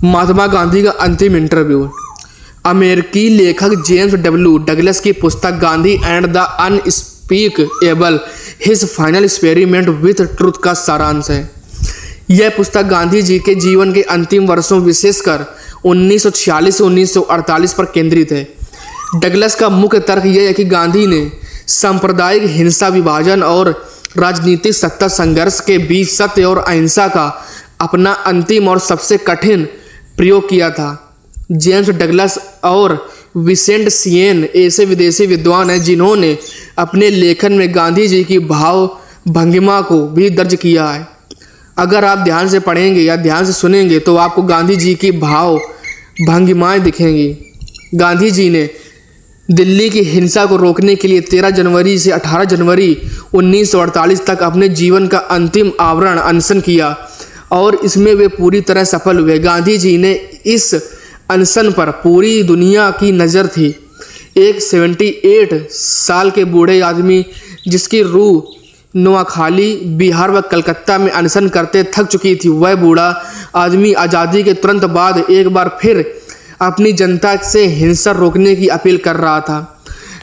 महात्मा गांधी का अंतिम इंटरव्यू। अमेरिकी लेखक जेम्स डब्ल्यू डगलस की पुस्तक Gandhi and the unspeakable his final experiment with truth का सारांश है। यह पुस्तक गांधी जी के जीवन के अंतिम वर्षों विशेषकर 1946 से 1948 पर केंद्रित है। डगलस का मुख्य तर्क यह है कि गांधी ने सांप्रदायिक हिंसा, विभाजन और राजनीतिक सत्ता संघर्ष के बीच सत्य और अहिंसा का अपना अंतिम और सबसे कठिन प्रयोग किया था। जेम्स डगलस और विसेंट सियेन ऐसे विदेशी विद्वान हैं जिन्होंने अपने लेखन में गांधी जी की भाव भंगिमा को भी दर्ज किया है। अगर आप ध्यान से पढ़ेंगे या ध्यान से सुनेंगे तो आपको गांधी जी की भाव भंगिमाएँ दिखेंगी। गांधी जी ने दिल्ली की हिंसा को रोकने के लिए 13 जनवरी से 18 जनवरी 1948 तक अपने जीवन का अंतिम आवरण अनशन किया और इसमें वे पूरी तरह सफल हुए। गांधी जी ने इस अनशन पर पूरी दुनिया की नज़र थी। एक 78 साल के बूढ़े आदमी जिसकी रूह नोआखाली, बिहार व कलकत्ता में अनशन करते थक चुकी थी, वह बूढ़ा आदमी आज़ादी के तुरंत बाद एक बार फिर अपनी जनता से हिंसा रोकने की अपील कर रहा था।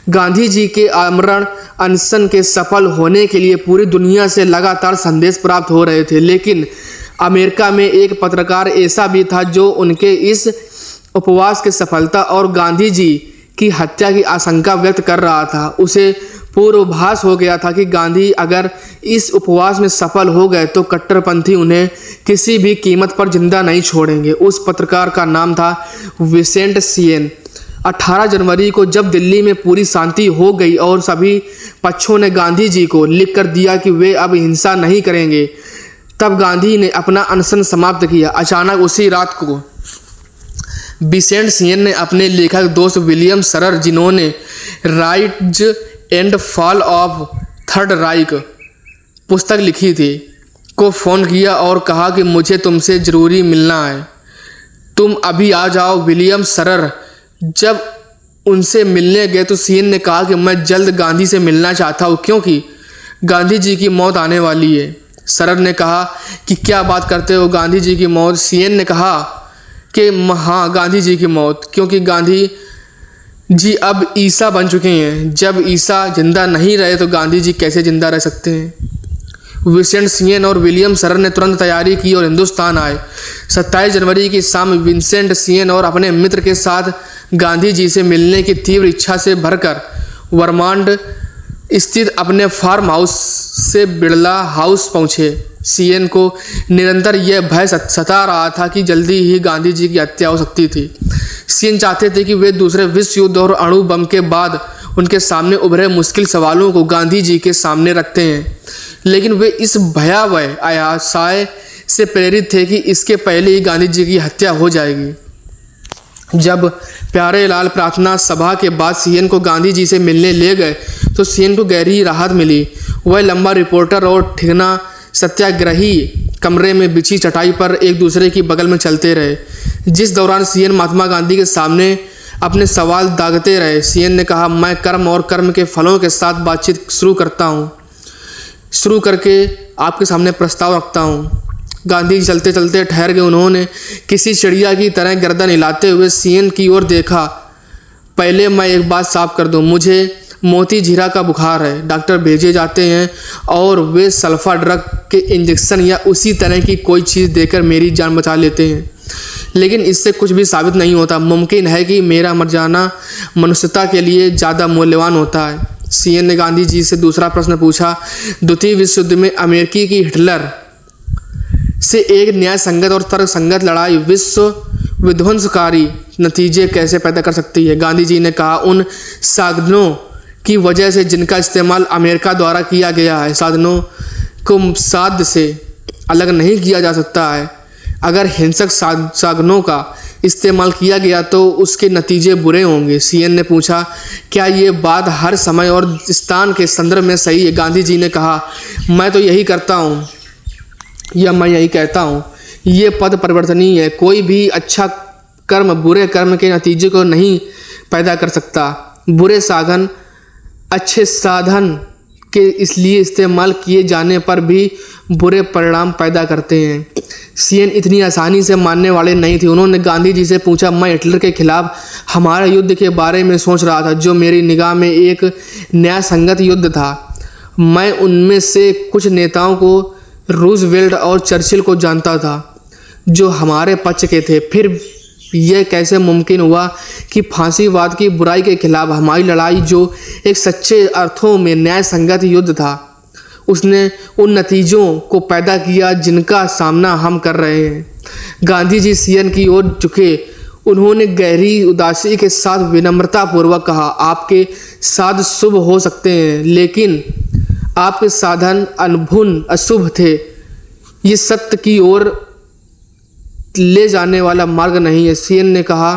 गांधी जी के आमरण अनशन के सफल होने के लिए पूरी दुनिया से लगातार संदेश प्राप्त हो रहे थे, लेकिन अमेरिका में एक पत्रकार ऐसा भी था जो उनके इस उपवास की सफलता और गांधी जी की हत्या की आशंका व्यक्त कर रहा था। उसे पूर्वाभास हो गया था कि गांधी अगर इस उपवास में सफल हो गए तो कट्टरपंथी उन्हें किसी भी कीमत पर जिंदा नहीं छोड़ेंगे। उस पत्रकार का नाम था विसेंट सियेन। 18 जनवरी को जब दिल्ली में पूरी शांति हो गई और सभी पक्षों ने गांधी जी को लिख कर दिया कि वे अब हिंसा नहीं करेंगे, तब गांधी ने अपना अनशन समाप्त किया। अचानक उसी रात को विसेंट सियेन ने अपने लेखक दोस्त विलियम सरर, जिन्होंने rise and fall of third Reich पुस्तक लिखी थी, को फ़ोन किया और कहा कि मुझे तुमसे ज़रूरी मिलना है, तुम अभी आ जाओ। विलियम सरर जब उनसे मिलने गए तो सियेन ने कहा कि मैं जल्द गांधी से मिलना चाहता हूँ क्योंकि गांधी जी की मौत आने वाली है। सरर ने कहा कि क्या बात करते हो, गांधी जी की मौत? सियेन ने कहा कि हाँ, गांधी जी की मौत, क्योंकि गांधी जी अब ईसा बन चुके हैं। जब ईसा जिंदा नहीं रहे तो गांधी जी कैसे जिंदा रह सकते हैं? विसेंट सियेन और विलियम सरर ने तुरंत तैयारी की और हिंदुस्तान आए। 27 जनवरी की शाम विसेंट सियेन और अपने मित्र के साथ गांधी जी से मिलने की तीव्र इच्छा से भरकर वर्मांड स्थित अपने फार्म हाउस से बिड़ला हाउस पहुँचे। सियेन को निरंतर यह भय सता रहा था कि जल्दी ही गांधी जी की हत्या हो सकती थी। सियेन चाहते थे कि वे दूसरे विश्व युद्ध और अणु बम के बाद उनके सामने उभरे मुश्किल सवालों को गांधी जी के सामने रखते हैं, लेकिन वे इस भयावह आशय से प्रेरित थे कि इसके पहले ही गांधी जी की हत्या हो जाएगी। जब प्यारे लाल प्रार्थना सभा के बाद सियेन को गांधी जी से मिलने ले गए तो सियेन को गहरी राहत मिली। वह लंबा रिपोर्टर और ठिगना सत्याग्रही कमरे में बिछी चटाई पर एक दूसरे की बगल में चलते रहे, जिस दौरान सियेन महात्मा गांधी के सामने अपने सवाल दागते रहे। सियेन ने कहा, मैं कर्म और कर्म के फलों के साथ बातचीत शुरू करके आपके सामने प्रस्ताव रखता हूँ। गांधी चलते चलते ठहर गए। उन्होंने किसी चिड़िया की तरह गर्दन हिलाते हुए सियेन की ओर देखा। पहले मैं एक बात साफ कर दूं, मुझे मोती झीरा का बुखार है। डॉक्टर भेजे जाते हैं और वे सल्फा ड्रग के इंजेक्शन या उसी तरह की कोई चीज़ देकर मेरी जान बचा लेते हैं, लेकिन इससे कुछ भी साबित नहीं होता। मुमकिन है कि मेरा मर जाना मनुष्यता के लिए ज़्यादा मूल्यवान होता है। सियेन ने गांधी जी से दूसरा प्रश्न पूछा, द्वितीय विश्व युद्ध में अमेरिकी की हिटलर से एक न्याय संगत और तर्क संगत लड़ाई विश्व विध्वंसकारी नतीजे कैसे पैदा कर सकती है? गांधी जी ने कहा, उन साधनों की वजह से जिनका इस्तेमाल अमेरिका द्वारा किया गया है। साधनों को साध से अलग नहीं किया जा सकता है। अगर हिंसक साधनों का इस्तेमाल किया गया तो उसके नतीजे बुरे होंगे। सियेन ने पूछा, क्या ये बात हर समय और स्थान के संदर्भ में सही है? गांधी जी ने कहा, मैं तो यही करता हूँ या मैं यही कहता हूँ, ये पद परिवर्तनीय है। कोई भी अच्छा कर्म बुरे कर्म के नतीजे को नहीं पैदा कर सकता। बुरे साधन अच्छे साधन के इसलिए इस्तेमाल किए जाने पर भी बुरे परिणाम पैदा करते हैं। सीएन इतनी आसानी से मानने वाले नहीं थे। उन्होंने गांधी जी से पूछा, मैं हिटलर के खिलाफ हमारे युद्ध के बारे में सोच रहा था, जो मेरी निगाह में एक न्याय संगत युद्ध था। मैं उनमें से कुछ नेताओं को, रूजवेल्ट और चर्चिल को जानता था, जो हमारे पक्ष के थे। फिर यह कैसे मुमकिन हुआ कि फांसीवाद की बुराई के खिलाफ हमारी लड़ाई, जो एक सच्चे अर्थों में न्याय संगत युद्ध था, उसने उन नतीजों को पैदा किया जिनका सामना हम कर रहे हैं। गांधी जी सीएन की ओर झुके। उन्होंने गहरी उदासी के साथ विनम्रतापूर्वक कहा, आपके साध शुभ हो सकते हैं, लेकिन आपके साधन अनभुन अशुभ थे। ये सत्य की ओर ले जाने वाला मार्ग नहीं है। सीएन ने कहा,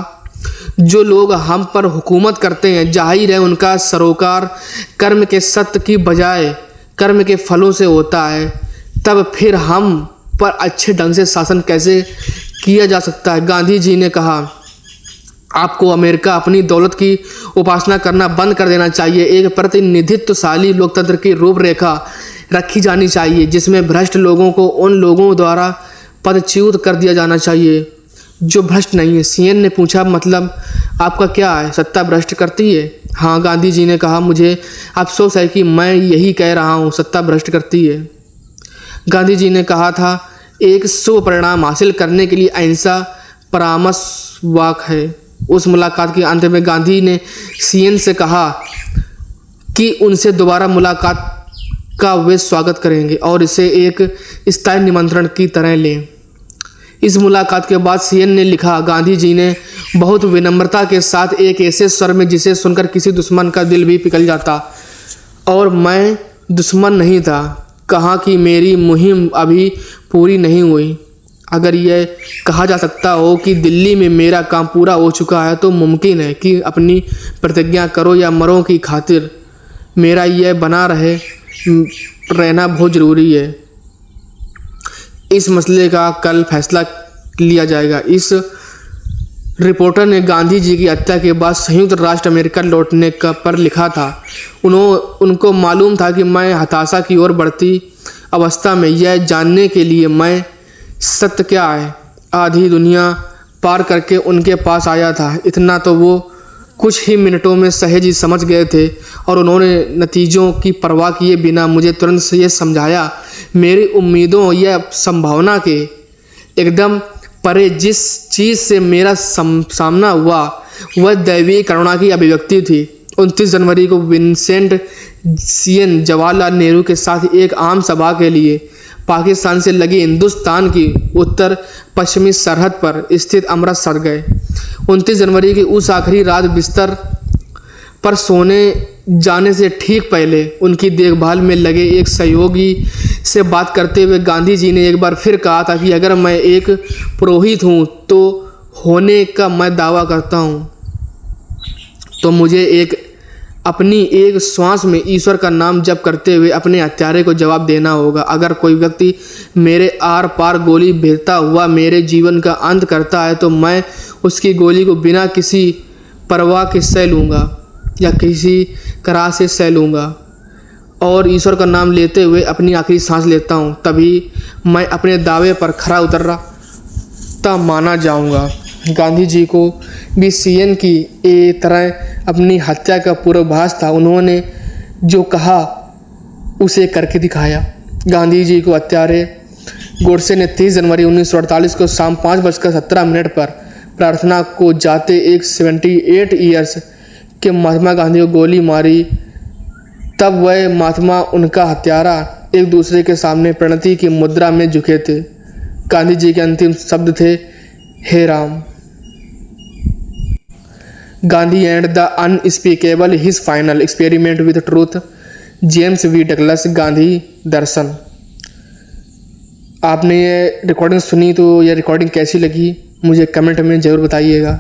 जो लोग हम पर हुकूमत करते हैं, जाहिर है उनका सरोकार कर्म के सत्य की बजाय कर्म के फलों से होता है। तब फिर हम पर अच्छे ढंग से शासन कैसे किया जा सकता है? गांधी जी ने कहा, आपको अमेरिका अपनी दौलत की उपासना करना बंद कर देना चाहिए। एक प्रतिनिधित्वशाली लोकतंत्र की रूपरेखा रखी जानी चाहिए, जिसमें भ्रष्ट लोगों को उन लोगों द्वारा पदच्युत कर दिया जाना चाहिए जो भ्रष्ट नहीं है। सीएन ने पूछा, मतलब आपका क्या है, सत्ता भ्रष्ट करती है? हाँ, गांधी जी ने कहा, मुझे अफसोस है कि मैं यही कह रहा हूँ, सत्ता भ्रष्ट करती है। गांधी जी ने कहा था, एक शुभ परिणाम हासिल करने के लिए अहिंसा परामर्शवाक है। उस मुलाकात के अंत में गांधी ने सीएन से कहा कि उनसे दोबारा मुलाकात का वे स्वागत करेंगे और इसे एक स्थायी निमंत्रण की तरह लें। इस मुलाकात के बाद सीएन ने लिखा, गांधी जी ने बहुत विनम्रता के साथ एक ऐसे स्वर में जिसे सुनकर किसी दुश्मन का दिल भी पिघल जाता, और मैं दुश्मन नहीं था, कहा कि मेरी मुहिम अभी पूरी नहीं हुई। अगर यह कहा जा सकता हो कि दिल्ली में मेरा काम पूरा हो चुका है, तो मुमकिन है कि अपनी प्रतिज्ञा करो या मरो की खातिर मेरा यह बना रहना बहुत ज़रूरी है। इस मसले का कल फैसला लिया जाएगा। इस रिपोर्टर ने गांधी जी की हत्या के बाद संयुक्त राष्ट्र अमेरिका लौटने पर लिखा था, उनको मालूम था कि मैं हताशा की ओर बढ़ती अवस्था में यह जानने के लिए मैं सत्य क्या है आधी दुनिया पार करके उनके पास आया था। इतना तो वो कुछ ही मिनटों में सहज ही समझ गए थे, और उन्होंने नतीजों की परवाह किए बिना मुझे तुरंत से ये समझाया, मेरी उम्मीदों या संभावना के एकदम परे जिस चीज़ से मेरा सामना हुआ वह दैवीय करुणा की अभिव्यक्ति थी। 29 जनवरी को विंसेंट सीएन जवाहरलाल नेहरू के साथ एक आम सभा के लिए पाकिस्तान से लगी हिंदुस्तान की उत्तर पश्चिमी सरहद पर स्थित अमृतसर गए। 29 जनवरी की उस आखिरी रात बिस्तर पर सोने जाने से ठीक पहले उनकी देखभाल में लगे एक सहयोगी से बात करते हुए गांधी जी ने एक बार फिर कहा था कि अगर मैं एक पुरोहित हूँ तो होने का मैं दावा करता हूँ, तो मुझे अपनी एक श्वास में ईश्वर का नाम जप करते हुए अपने हत्यारे को जवाब देना होगा। अगर कोई व्यक्ति मेरे आर पार गोली भेजता हुआ मेरे जीवन का अंत करता है, तो मैं उसकी गोली को बिना किसी परवाह के सह लूँगा या किसी कराह से सह लूँगा, और ईश्वर का नाम लेते हुए अपनी आखिरी सांस लेता हूँ। तभी मैं अपने दावे पर खरा उतरता माना जाऊँगा। गांधी जी को भी सीएन की तरह अपनी हत्या का पूर्वाभास था। उन्होंने जो कहा उसे करके दिखाया। गांधी जी को हत्यारे गोडसे ने 30 जनवरी 1948 को शाम 5:17 पर प्रार्थना को जाते एक 78 ईयर्स के महात्मा गांधी को गोली मारी। तब वह महात्मा उनका हत्यारा एक दूसरे के सामने प्रणति की मुद्रा में झुके थे। गांधी जी के अंतिम शब्द थे, हे Ram. Gandhi and the unspeakable, his final experiment with truth, James वी डगलस। गांधी दर्शन। आपने ये रिकॉर्डिंग सुनी तो ये रिकॉर्डिंग कैसी लगी मुझे कमेंट में ज़रूर बताइएगा।